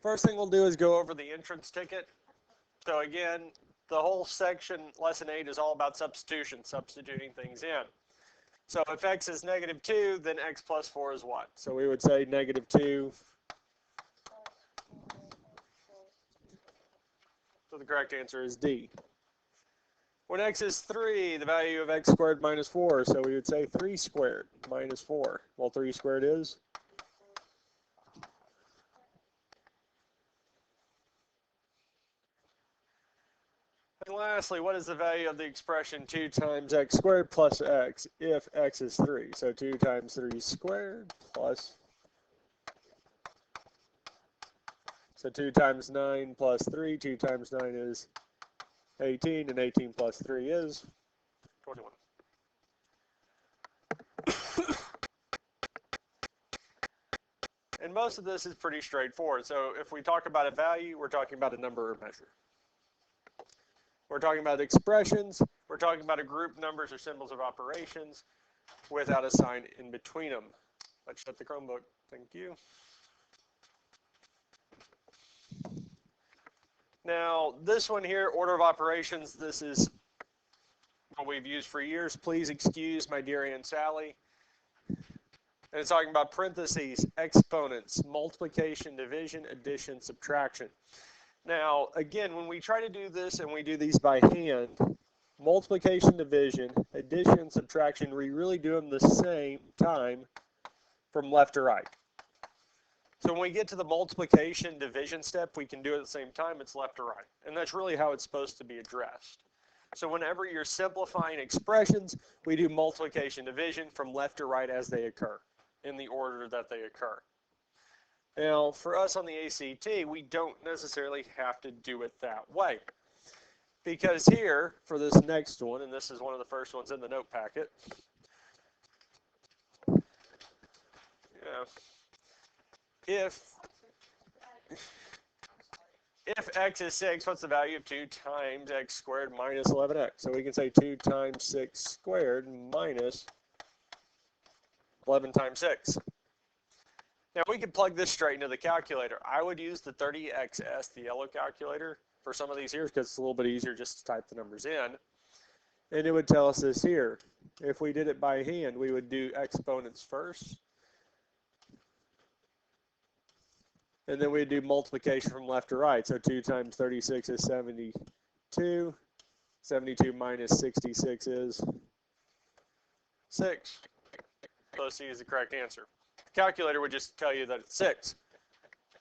First thing we'll do is go over the entrance ticket. So again, the whole section, lesson 8, is all about substitution, substituting things in. So if x is -2, then x plus 4 is what? So we would say -2. So the correct answer is D. When x is 3, the value of x squared minus 4. So we would say 3 squared minus 4. Well, 3 squared is? And lastly, what is the value of the expression 2 times x squared plus x if x is 3? So 2 times 3 squared plus, so 2 times 9 plus 3, 2 times 9 is 18, and 18 plus 3 is 21. And most of this is pretty straightforward. So if we talk about a value, we're talking about a number or measure. We're talking about expressions. We're talking about a group, numbers, or symbols of operations without a sign in between them. Let's shut the Chromebook. Thank you. Now, this one here, order of operations, this is what we've used for years. Please excuse my dear Aunt Sally. And it's talking about parentheses, exponents, multiplication, division, addition, subtraction. Now, again, when we try to do this and we do these by hand, multiplication, division, addition, subtraction, we really do them the same time from left to right. So when we get to the multiplication, division step, we can do it at the same time. It's left to right. And that's really how it's supposed to be addressed. So whenever you're simplifying expressions, we do multiplication, division from left to right as they occur, in the order that they occur. Now, for us on the ACT, we don't necessarily have to do it that way. Because here, for this next one, and this is one of the first ones in the note packet, if x is 6, what's the value of 2 times x squared minus 11x? So we can say 2 times 6 squared minus 11 times 6. Now we could plug this straight into the calculator. I would use the 30XS, the yellow calculator, for some of these here because it's a little bit easier just to type the numbers in. And it would tell us this here. If we did it by hand, we would do exponents first. And then we'd do multiplication from left to right. So 2 times 36 is 72. 72 minus 66 is 6. So C is the correct answer. The calculator would just tell you that it's 6.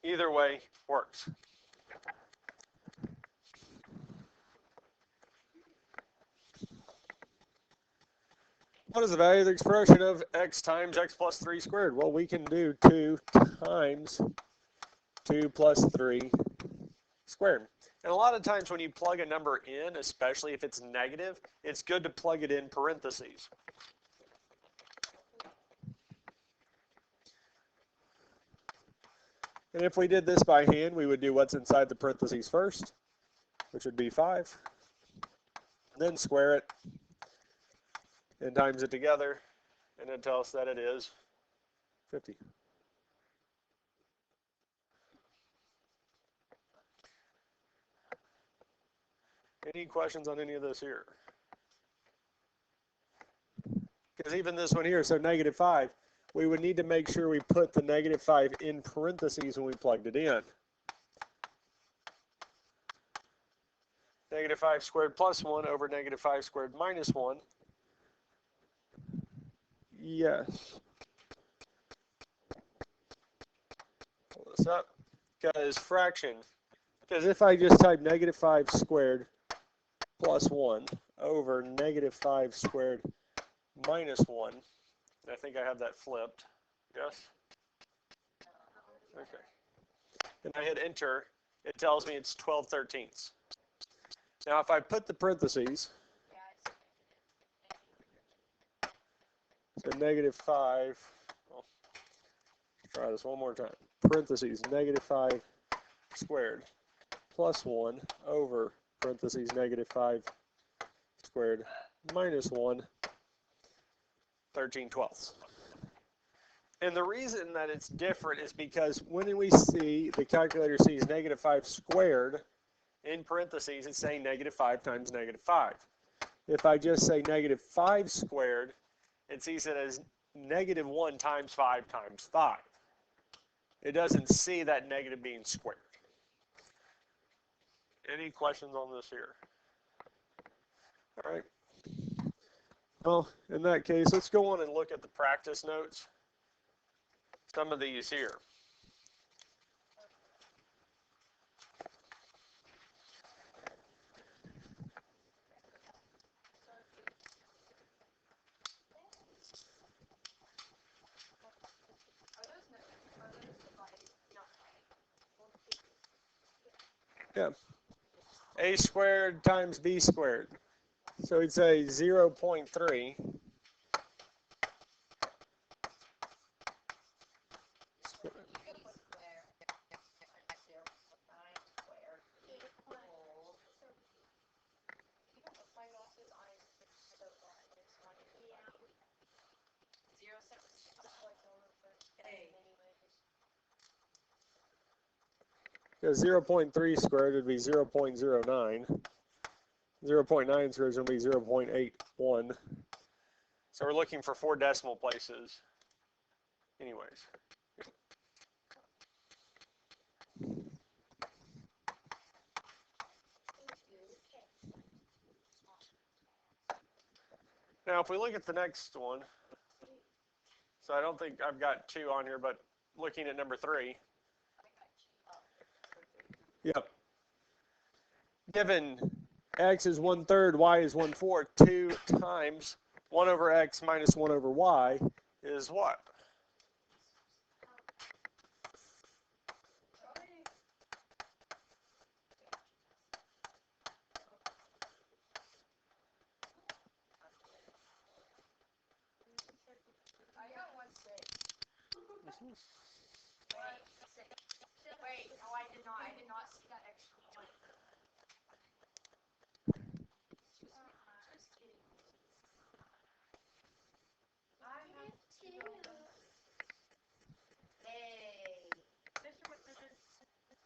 Either way works. What is the value of the expression of x times x plus 3 squared? Well, we can do 2 times 2 plus 3 squared. And a lot of times when you plug a number in, especially if it's negative, it's good to plug it in parentheses. And if we did this by hand, we would do what's inside the parentheses first, which would be 5. Then square it and times it together, and then tell us that it is 50. Any questions on any of this here? Because even this one here, so -5, we would need to make sure we put the -5 in parentheses when we plugged it in. -5 squared plus 1 over -5 squared minus 1. Yes. Pull this up. Because fraction. Because if I just type -5 squared plus 1 over -5 squared minus 1, and I think I have that flipped. Yes? Okay. And I hit enter, it tells me it's 12/13. Now if I put the parentheses, so -5, well, try this one more time. Parentheses, -5 squared plus 1 over parentheses -5 squared minus 1, 13/12. And the reason that it's different is because when we see the calculator sees negative 5 squared, in parentheses, it's saying negative 5 times negative 5. If I just say negative 5 squared, it sees it as negative 1 times 5 times 5. It doesn't see that negative being squared. Any questions on this here? All right. Well, in that case, let's go on and look at the practice notes. Some of these here. Yeah. A squared times B squared. So we'd say 0.3. Because 0.3 squared would be 0.09. 0.9 squared is going to be 0.81. So we're looking for 4 decimal places. Anyways. Now, if we look at the next one, so I don't think I've got 2 on here, but looking at number 3. Yep. Given x is 1/3, y is 1/4, 2 times 1 over x minus 1 over y is what? Wait, no, I did not. I did not see that extra one. Just kidding. I have two. Hey. Mr. McMillan,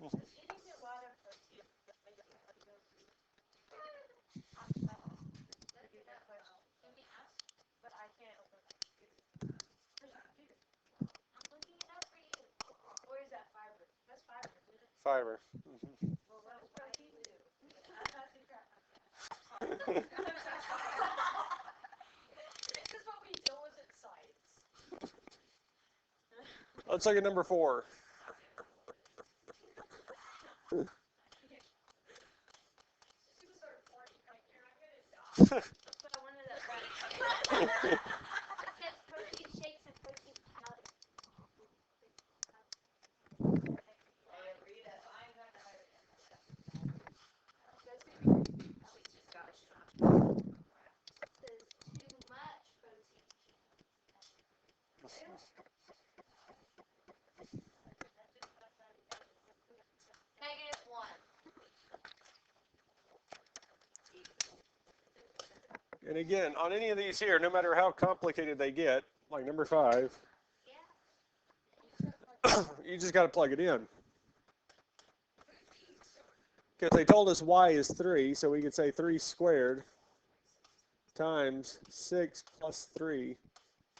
eating a lot of protein. But I can't open it. I'm looking it up for you. Or is that fiber? That's fiber, isn't it? Fiber. Well, what does protein do? This is what we deal with in science. Let's look at number 4. But I wanted that right. It says protein shakes and protein powder. I agree that I'm not tired. It says too much protein. -1. And again, on any of these here, no matter how complicated they get, like number 5, you just got to plug it in. Because they told us y is 3, so we could say 3 squared times 6 plus 3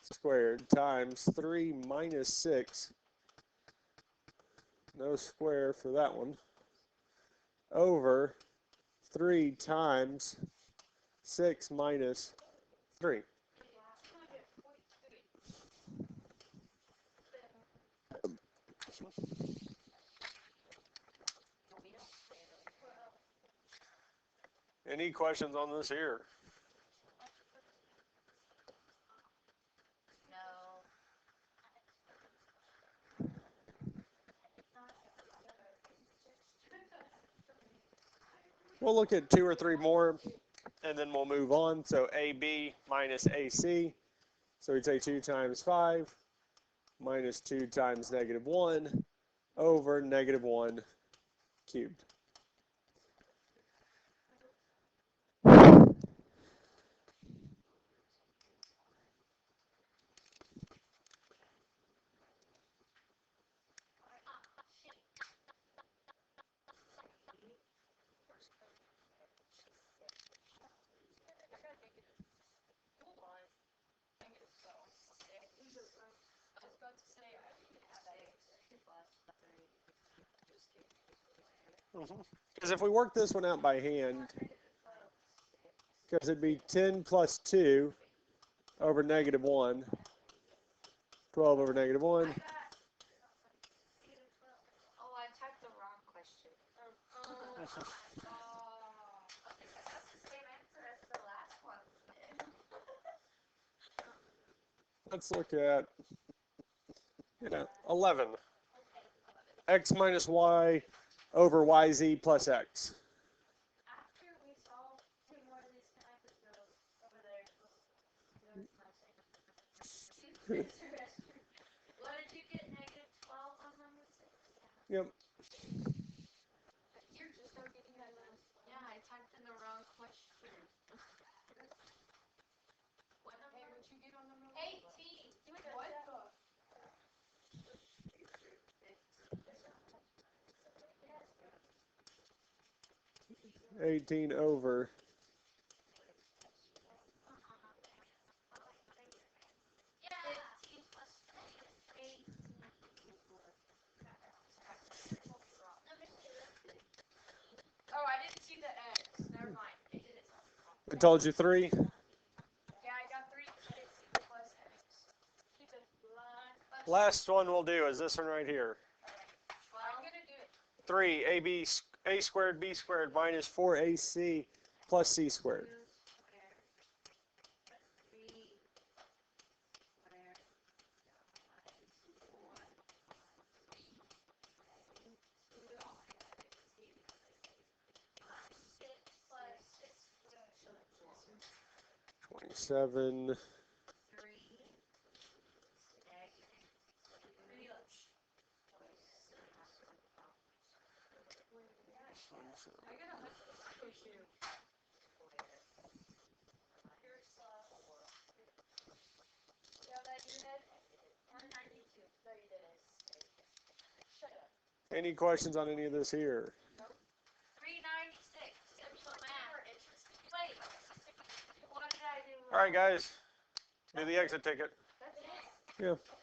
squared times 3 minus 6, no square for that one, over 3 times 6 minus 3. Any questions on this here? No. We'll look at 2 or 3 more, and then we'll move on. So AB minus AC. So we'd say 2 times 5 minus 2 times -1 over -1 cubed. Because if we work this one out by hand, because it'd be 10 plus 2 over negative 1, 12 over negative 1. Oh, I typed the wrong question. That's the same answer as the last one. Let's look at 11. X minus y over yz plus x. After we solve 2 more of these, can I just go over there? What did you get? Negative 12 on number 6? Yep. You're just so getting that last one. Yeah, I typed in the wrong question. What number would you get on number 18? What the? 18 over. Oh, I didn't see the X. Never mind. I told you 3. Yeah, I got 3 plus X. Keep it blind. Last one we'll do is this one right here. Well, I'm going to do it. 3 a squared b squared minus 4ac plus c squared. Seven. Any questions on any of this here? 396. Simple math. Wait. What did I do? All right, guys. Do the exit ticket. That's it. Yeah.